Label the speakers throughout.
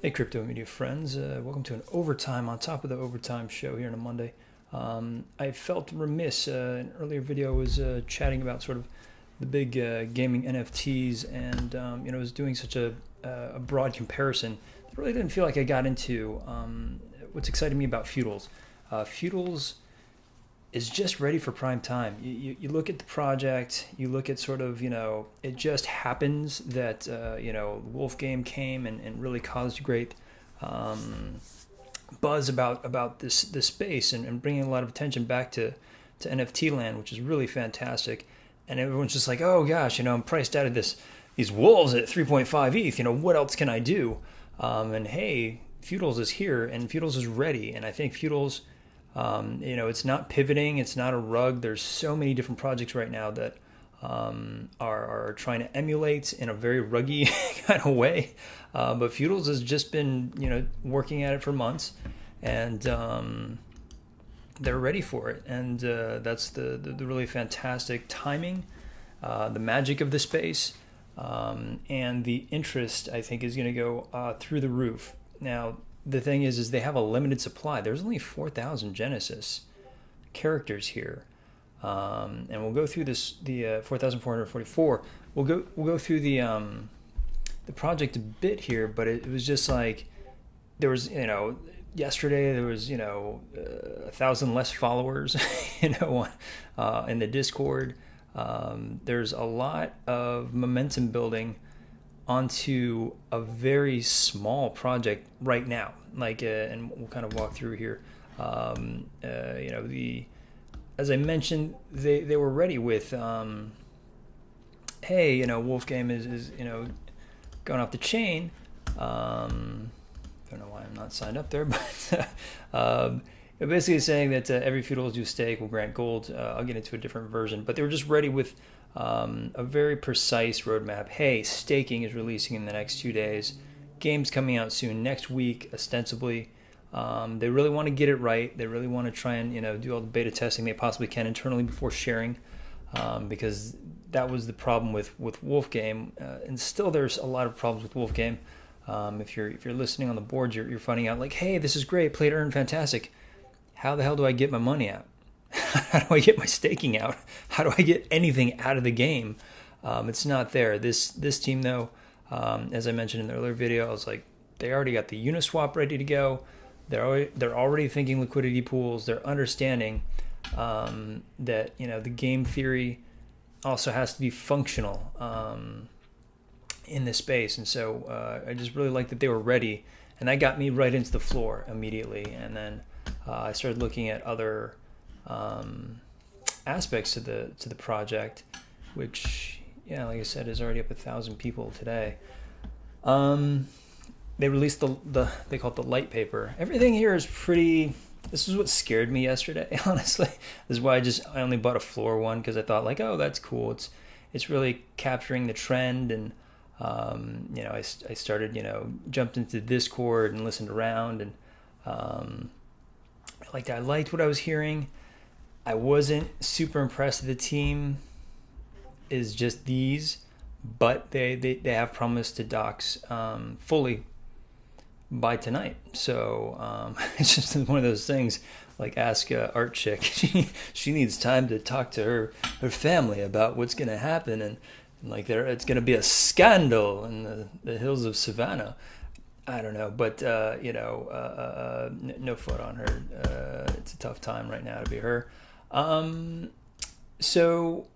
Speaker 1: Hey, crypto media friends. Welcome to an overtime on top of the overtime show here on a Monday. I felt remiss. In an earlier video, I was chatting about sort of the big gaming NFTs, and I was doing such a broad comparison. I really didn't feel like I got into what's exciting me about Feudalz. Feudalz is just ready for prime time. You look at the project, you look at sort of, it just happens that, Wolf Game came and really caused great um, buzz about this space and bringing a lot of attention back to NFT land, which is really fantastic. And everyone's just like, oh gosh, I'm priced out of these wolves at 3.5 ETH. What else can I do? And hey, Feudalz is here and Feudalz is ready. And I think Feudalz it's not pivoting. It's not a rug. There's so many different projects right now that are trying to emulate in a very ruggy kind of way. But Feudalz has just been, working at it for months, and they're ready for it. And that's the really fantastic timing, the magic of the space, and the interest, I think, is going to go through the roof. Now, the thing is they have a limited supply. There's only 4,000 Genesis characters here, and we'll go through the 4,444. We'll go through the project a bit here, but it was just like there was yesterday there was 1,000 less followers in the Discord. There's a lot of momentum building onto a very small project right now. And we'll kind of walk through here. As I mentioned, they were ready with, hey, Wolf Game is going off the chain. I don't know why I'm not signed up there, but basically saying that every Feudalz you stake will grant gold. I'll get into a different version, but they were just ready with a very precise roadmap. Hey, staking is releasing in the next 2 days. Game's coming out soon, next week, ostensibly. They really want to get it right. They really want to try and do all the beta testing they possibly can internally before sharing, because that was the problem with Wolf Game, and still there's a lot of problems with Wolf Game. If you're listening on the boards, you're finding out like, hey, this is great, play to earn, fantastic. How the hell do I get my money out? How do I get my staking out? How do I get anything out of the game? It's not there. This team, though, as I mentioned in the earlier video, I was like, they already got the Uniswap ready to go. They're already thinking liquidity pools. They're understanding that the game theory also has to be functional in this space. And so I just really like that they were ready, and that got me right into the floor immediately. And then I started looking at other aspects to the project, which, like I said, is already up 1,000 people today. They released they call it the light paper. Everything here is pretty. This is what scared me yesterday, honestly. This is why I only bought a floor one, because I thought like, oh, that's cool. It's really capturing the trend, and I started jumped into Discord and listened around, and I liked what I was hearing. I wasn't super impressed that the team is just these, but they have promised to docs fully by tonight. So it's just one of those things. Like, ask Art Chick. She needs time to talk to her family about what's going to happen, and it's going to be a scandal in the hills of Savannah. I don't know, but no foot on her. It's a tough time right now to be her. So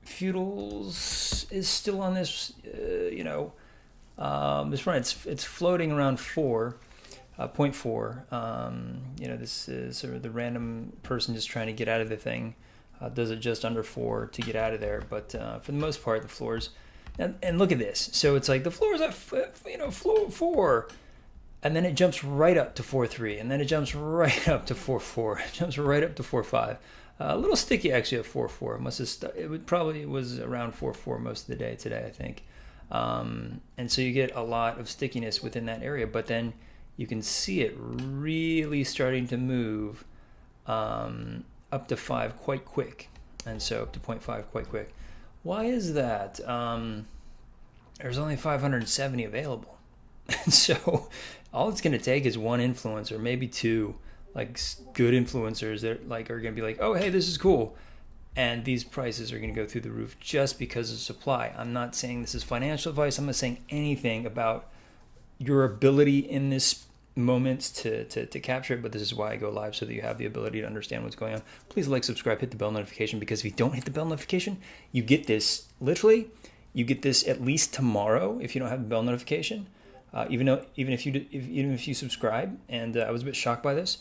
Speaker 1: Feudalz is still on this, this run. It's floating around 4.4. This is sort of the random person just trying to get out of the thing. Does it just under 4 to get out of there, but for the most part, the floors. And look at this. So it's like the floor is at floor 4, and then it jumps right up to 4.3, and then it jumps right up to 4.4. It jumps right up to 4.5. A little sticky actually at 4.4. It was around 4.4 most of the day today, I think. And so you get a lot of stickiness within that area, but then you can see it really starting to move up to 5 quite quick, and so up to 0.5 quite quick. Why is that? There's only 570 available. And so all it's going to take is one influencer, maybe two, like good influencers that like are going to be like, oh, hey, this is cool. And these prices are going to go through the roof just because of supply. I'm not saying this is financial advice. I'm not saying anything about your ability in this moment to capture it, but this is why I go live, so that you have the ability to understand what's going on. Please like, subscribe, hit the bell notification, because if you don't hit the bell notification, you get this literally. You get this at least tomorrow if you don't have the bell notification. Even if you subscribe, and I was a bit shocked by this.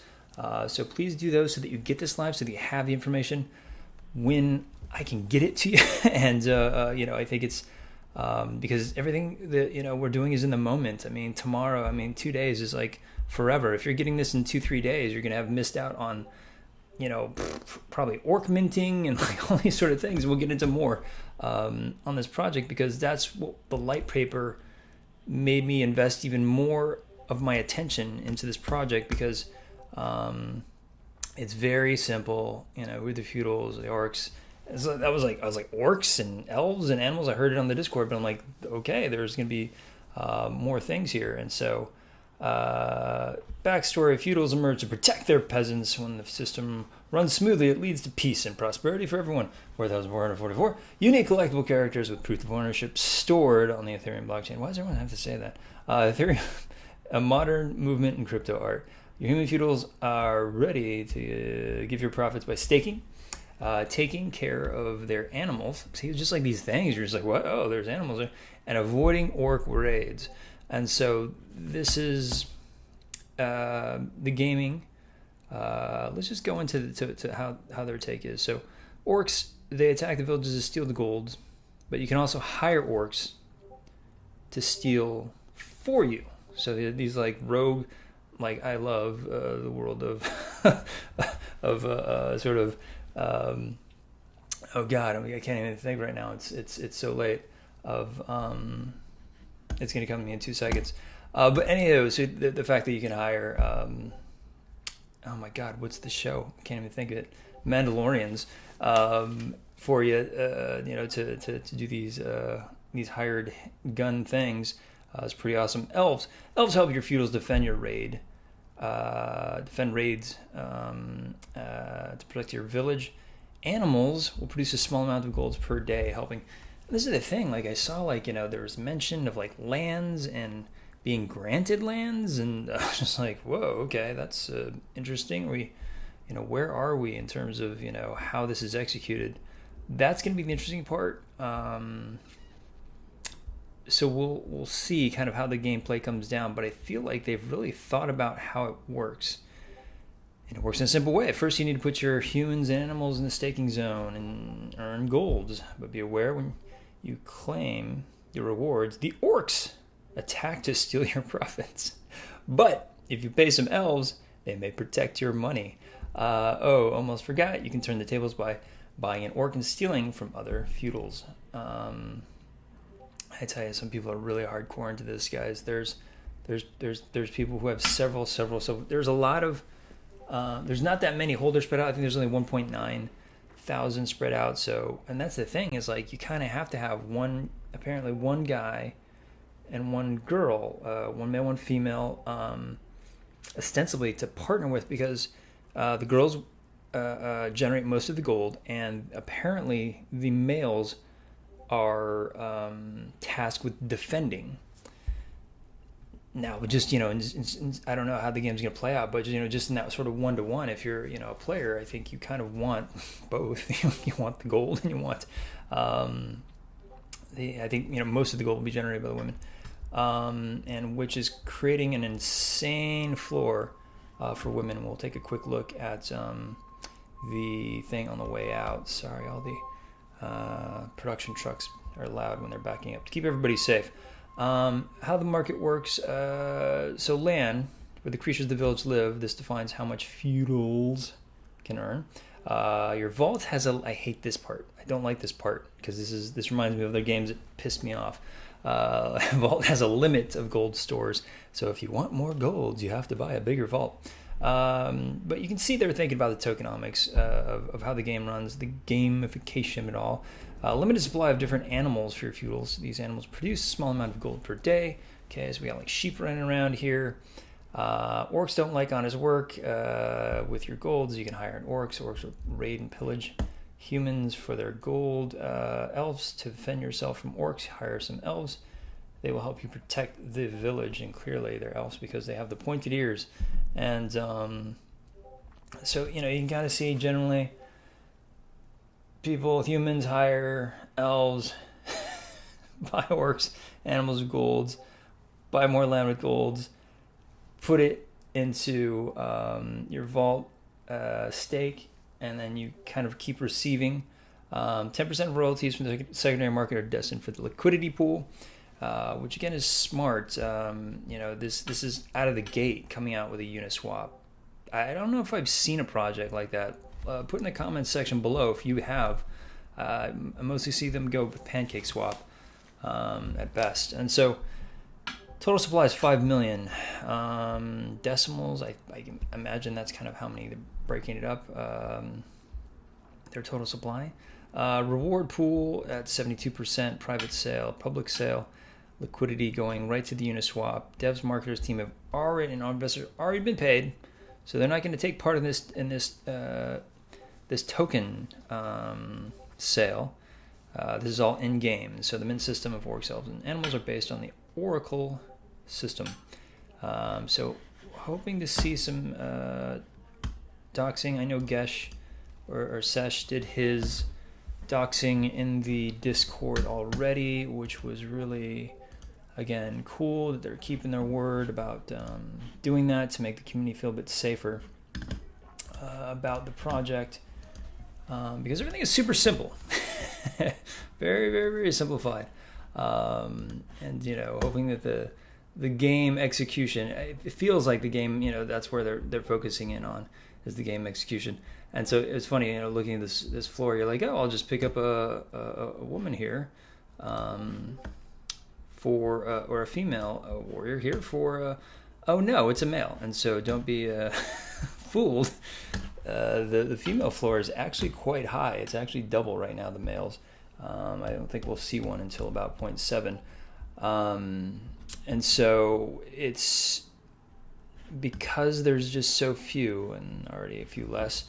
Speaker 1: So please do those so that you get this live, so that you have the information when I can get it to you. And I think it's because everything that we're doing is in the moment. I mean, tomorrow, 2 days is like forever. If you're getting this in 2-3 days, you're gonna have missed out on probably orc minting and like all these sort of things. We'll get into more on this project, because that's what the light paper made me invest even more of my attention into this project, because it's very simple. We're the Feudalz, the orcs. So I was like orcs and elves and animals. I heard it on the Discord, but I'm like, okay, there's gonna be more things here. And so backstory: Feudals emerge to protect their peasants. When the system runs smoothly, it leads to peace and prosperity for everyone. 4,444 unique collectible characters with proof of ownership stored on the Ethereum blockchain. Why does everyone have to say that? Ethereum, a modern movement in crypto art. Your human feudals are ready to give your profits by staking, taking care of their animals. See, it's just like these things. You're just like, what? Oh, there's animals there. And avoiding orc raids. And so this is the gaming. Let's just go into to how their take is. So orcs, they attack the villages to steal the gold, but you can also hire orcs to steal for you. So these like rogue, like I love the world of sort of oh god, I can't even think right now. It's so late. It's gonna come to me in 2 seconds. But anyway, so the fact that you can hire oh my god, what's the show? I can't even think of it. Mandalorians for you, to do these hired gun things. It's pretty awesome. Elves help your feudals defend raids to protect your village. Animals will produce a small amount of gold per day, helping. This is the thing. Like I saw, there was mention of like lands and being granted lands, and I was just like, whoa, okay, that's interesting. Where are we in terms of how this is executed? That's going to be the interesting part. So we'll see kind of how the gameplay comes down, but I feel like they've really thought about how it works. And it works in a simple way. First, you need to put your humans and animals in the staking zone and earn gold. But be aware, when you claim your rewards, the orcs attack to steal your profits. But if you pay some elves, they may protect your money. Almost forgot. You can turn the tables by buying an orc and stealing from other feudals. I tell you, some people are really hardcore into this, guys. There's people who have several. There's a lot of. There's not that many holders spread out. I think there's only 1.9 thousand spread out. So, and that's the thing, is like you kind of have to have one guy and one girl, one male, one female, ostensibly to partner with, because the girls generate most of the gold, and apparently the males are tasked with defending. Now, just I don't know how the game's going to play out, but just in that sort of 1-to-1, if you're a player, I think you kind of want both. You want the gold, and you want I think most of the gold will be generated by the women, and which is creating an insane floor for women. We'll take a quick look at the thing on the way out. Sorry, all the production trucks are loud when they're backing up to keep everybody safe. How the market works. So land, where the creatures of the village live, this defines how much feudals can earn. Your vault has I hate this part. I don't like this part, because this reminds me of other games that pissed me off. Vault has a limit of gold stores, so if you want more gold, you have to buy a bigger vault. But you can see they're thinking about the tokenomics of how the game runs, the gamification of it all. Limited supply of different animals for your feudals. These animals produce a small amount of gold per day. Okay, so we got like sheep running around here. Orcs don't like honest work. With your golds, you can hire an orcs. Orcs will raid and pillage humans for their gold. Elves, to defend yourself from orcs, hire some elves. They will help you protect the village, and clearly they're elves because they have the pointed ears. And so, you can kind of see generally humans hire elves, buy orcs, animals with golds, buy more land with golds, put it into your vault stake, and then you kind of keep receiving 10% royalties from the secondary market are destined for the liquidity pool, which again is smart. This is out of the gate coming out with a Uniswap. I don't know if I've seen a project like that. Put in the comments section below if you have. I mostly see them go with Pancake Swap at best. And so total supply is 5 million. Decimals, I can imagine that's kind of how many they're breaking it up. Their total supply. Reward pool at 72%, private sale, public sale, liquidity going right to the Uniswap. Devs, marketers team have already, and investors already been paid, so they're not going to take part in this token sale. This is all in game. So the mint system of orcs, elves, and animals are based on the Oracle system. So hoping to see some doxing. I know Gesh or Sesh did his doxing in the Discord already, which was really, again, cool that they're keeping their word about doing that to make the community feel a bit safer about the project, because everything is super simple. Very, very, very simplified. And hoping that the game execution, it feels like the game, that's where they're focusing in on, is the game execution. And so it's funny, looking at this floor, you're like, oh, I'll just pick up a woman here, or a female warrior here for, oh no, it's a male. And so don't be fooled. The female floor is actually quite high. It's actually double right now, the males. I don't think we'll see one until about 0.7. And so it's because there's just so few, and already a few less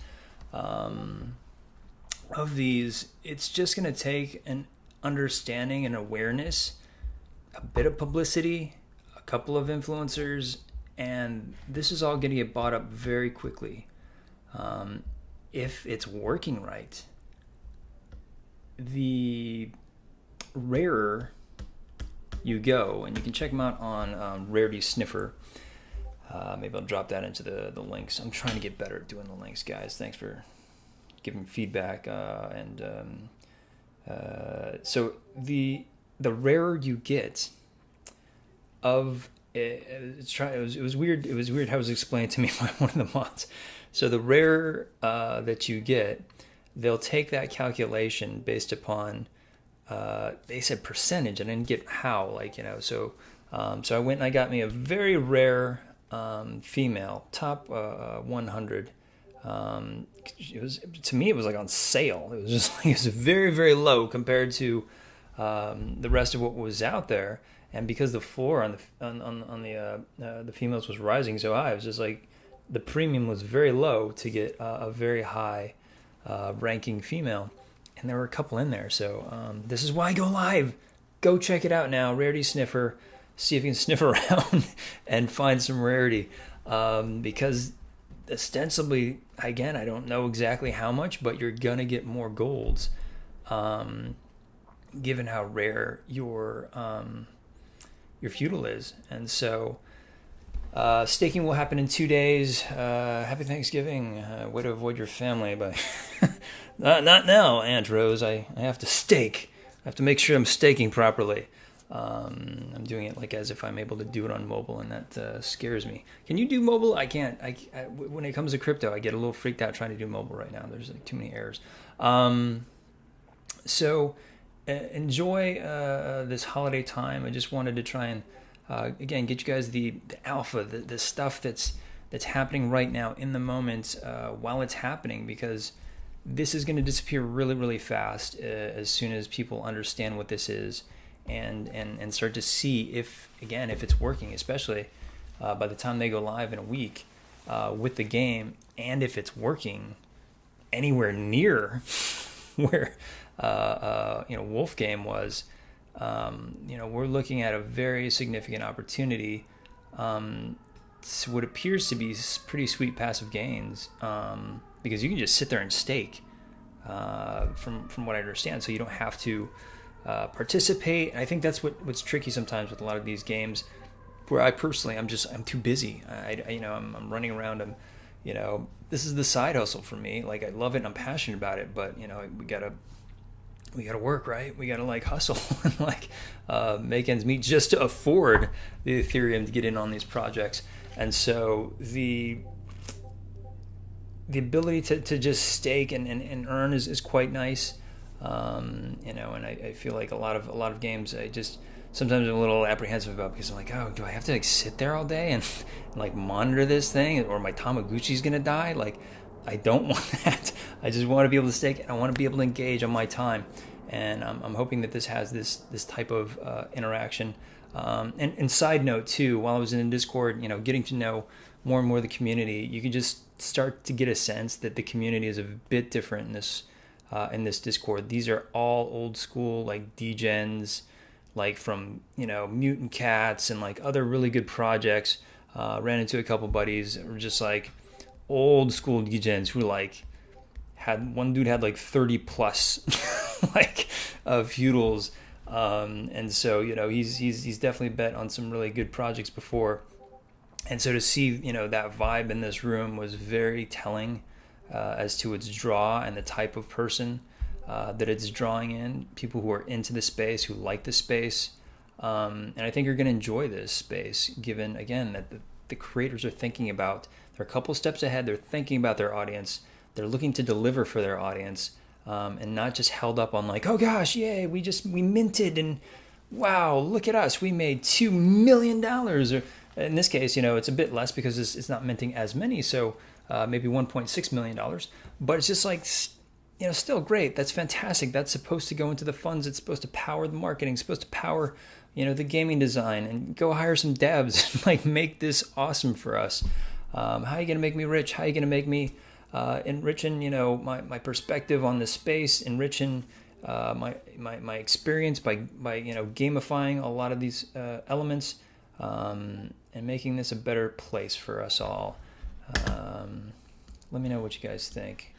Speaker 1: of these, it's just going to take an understanding and awareness, a bit of publicity, a couple of influencers, and this is all going to get bought up very quickly. If it's working right, the rarer you go, and you can check them out on Rarity Sniffer. Maybe I'll drop that into the links. I'm trying to get better at doing the links, guys. Thanks for giving feedback. So the rarer you get of it was weird. It was weird how it was explained to me by one of the mods. So the rarer that you get, they'll take that calculation based upon they said percentage. I didn't get how, so I went and I got me a very rare female, top 100. It was, to me, it was like on sale. It was just like, it was very, very low compared to the rest of what was out there. And because the floor on the females was rising so high, it was just like the premium was very low to get a very high ranking female. And there were a couple in there. So this is why I go live. Go check it out now. Rarity Sniffer. See if you can sniff around and find some rarity. Because ostensibly, again, I don't know exactly how much, but you're going to get more golds. Given how rare your feudal is. And so staking will happen in 2 days. Happy Thanksgiving. Way to avoid your family, but not now, Aunt Rose. I have to stake. I have to make sure I'm staking properly. I'm doing it like as if I'm able to do it on mobile, and that scares me. Can you do mobile? I can't. When it comes to crypto, I get a little freaked out trying to do mobile right now. There's like too many errors. So enjoy this holiday time. I just wanted to try and again get you guys the alpha, the stuff that's happening right now in the moment while it's happening, because this is going to disappear really, really fast as soon as people understand what this is and start to see if it's working, especially by the time they go live in a week with the game, and if it's working anywhere near where Wolf Game was. We're looking at a very significant opportunity. What appears to be pretty sweet passive gains, because you can just sit there and stake, from what I understand, so you don't have to participate. And I think that's what's tricky sometimes with a lot of these games, where I personally I'm too busy. I'm running around. This is the side hustle for me. Like, I love it and I'm passionate about it, but we gotta work, right? We gotta like hustle and like make ends meet just to afford the Ethereum to get in on these projects. And so the ability to just stake and earn is quite nice. And I feel like a lot of games I just sometimes I'm a little apprehensive about, because I'm like, oh, do I have to like sit there all day and like monitor this thing, or my Tamagotchi's gonna die? Like, I don't want that. I just want to be able to stake, and I want to be able to engage on my time. And I'm hoping that this has this type of interaction. And side note too, while I was in the Discord, getting to know more and more of the community, you can just start to get a sense that the community is a bit different in this Discord. These are all old school, like degens, like from Mutant Cats and like other really good projects. Ran into a couple buddies that were just like old school degens who like one dude had like 30 plus like Feudalz, and so he's definitely bet on some really good projects before. And so to see that vibe in this room was very telling as to its draw and the type of person that it's drawing in. People who are into the space, who like the space, and I think you're going to enjoy this space, given again that the creators are thinking about, they're a couple steps ahead. They're thinking about their audience. They're looking to deliver for their audience, and not just held up on like, oh gosh, yay, we minted, and wow, look at us, we made $2 million. Or in this case, it's a bit less because it's not minting as many, so maybe $1.6 million. But it's just like, still great. That's fantastic. That's supposed to go into the funds. It's supposed to power the marketing. It's supposed to power, the gaming design, and go hire some devs and like make this awesome for us. How are you gonna make me rich? How are you gonna make me enriching, my perspective on the space, enriching my experience by gamifying a lot of these elements, and making this a better place for us all. Let me know what you guys think.